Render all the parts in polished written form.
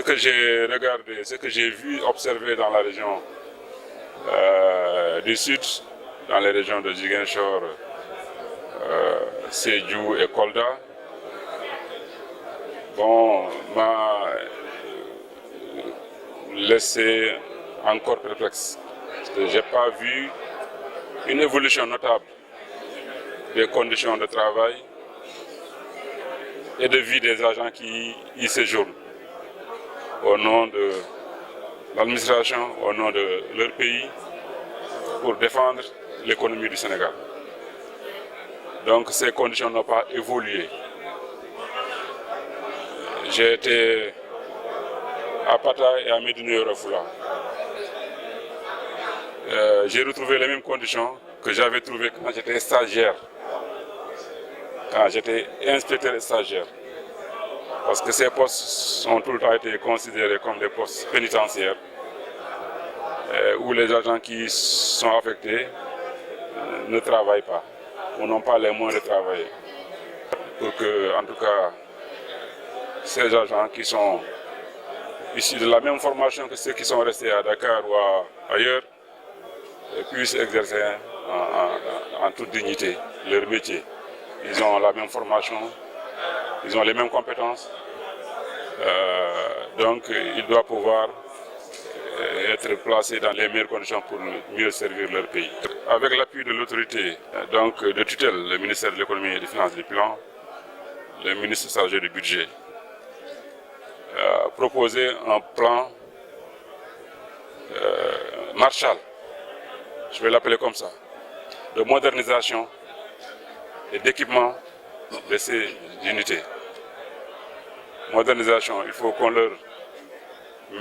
que j'ai regardé, ce que j'ai vu, observé dans la région du Sud, dans les régions de Ziguinchor, Sédhiou et Kolda, m'a laissé encore perplexe. Parce que je n'ai pas vu une évolution notable des conditions de travail et de vie des agents qui y séjournent au nom de l'administration, au nom de leur pays, pour défendre l'économie du Sénégal. Donc ces conditions n'ont pas évolué. J'ai été à Pata et à Médina Yoro Foulah. J'ai retrouvé les mêmes conditions que j'avais trouvées quand j'étais stagiaire, quand j'étais inspecteur et stagiaire. Parce que ces postes ont tout le temps été considérés comme des postes pénitentiaires, où les agents qui sont affectés ne travaillent pas, ou n'ont pas les moyens de travailler. Pour que, en tout cas, ces agents qui sont issus de la même formation que ceux qui sont restés à Dakar ou ailleurs, puissent exercer en toute dignité leur métier. Ils ont la même formation, ils ont les mêmes compétences, donc ils doivent pouvoir être placés dans les meilleures conditions pour mieux servir leur pays. Avec l'appui de l'autorité de tutelle, le ministère de l'économie et des finances et du plan, le ministre chargé du budget, proposer un plan Marshall, je vais l'appeler comme ça, de modernisation et d'équipement de ces unités. Modernisation, il faut qu'on leur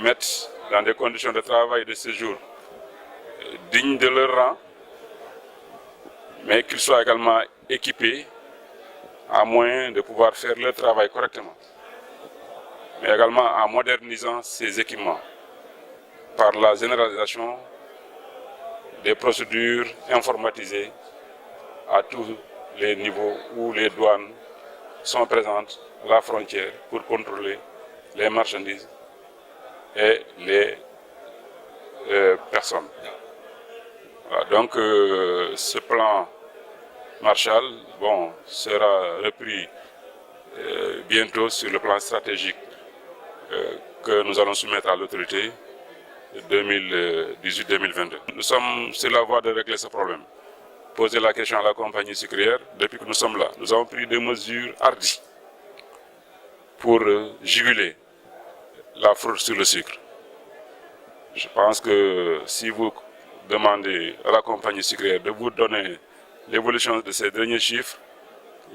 mette dans des conditions de travail et de séjour dignes de leur rang, mais qu'ils soient également équipés à moyen de pouvoir faire leur travail correctement, mais également en modernisant ces équipements par la généralisation des procédures informatisées à tous les niveaux où les douanes sont présentes à la frontière pour contrôler les marchandises et les personnes. Voilà, donc ce plan Marshall sera repris bientôt sur le plan stratégique que nous allons soumettre à l'autorité 2018-2022. Nous sommes sur la voie de régler ce problème. Poser la question à la compagnie sucrière, depuis que nous sommes là, nous avons pris des mesures hardies pour juguler la fraude sur le sucre. Je pense que si vous demandez à la compagnie sucrière de vous donner l'évolution de ces derniers chiffres,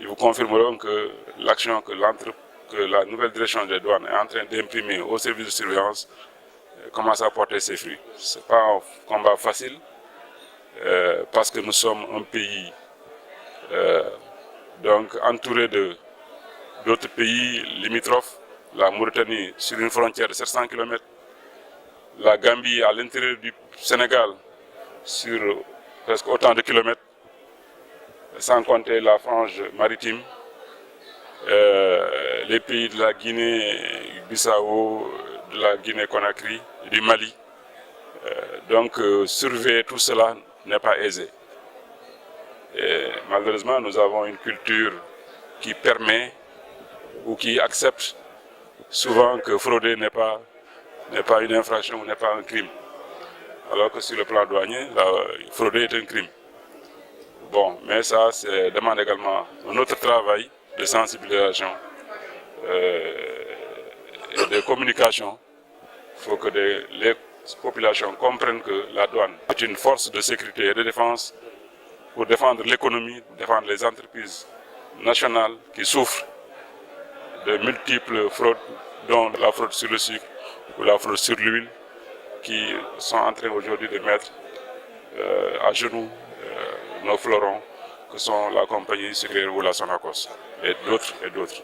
ils vous confirmeront que l'action que la nouvelle direction des douanes est en train d'imprimer au service de surveillance commence à porter ses fruits. Ce n'est pas un combat facile parce que nous sommes un pays entouré d'autres pays limitrophes, la Mauritanie sur une frontière de 700 km, la Gambie à l'intérieur du Sénégal sur presque autant de kilomètres, sans compter la frange maritime, les pays de la Guinée-Bissau, de la Guinée-Conakry, du Mali. Surveiller tout cela n'est pas aisé. Et malheureusement, nous avons une culture qui permet ou qui accepte souvent que frauder n'est pas une infraction ou n'est pas un crime. Alors que sur le plan douanier, frauder est un crime. Mais ça demande également un autre travail de sensibilisation et de communication. Il faut que les populations comprennent que la douane est une force de sécurité et de défense pour défendre l'économie, défendre les entreprises nationales qui souffrent de multiples fraudes, dont la fraude sur le sucre ou la fraude sur l'huile, qui sont en train aujourd'hui de mettre à genoux nos fleurons, que sont la compagnie sucrière ou la Sonacos, et d'autres et d'autres.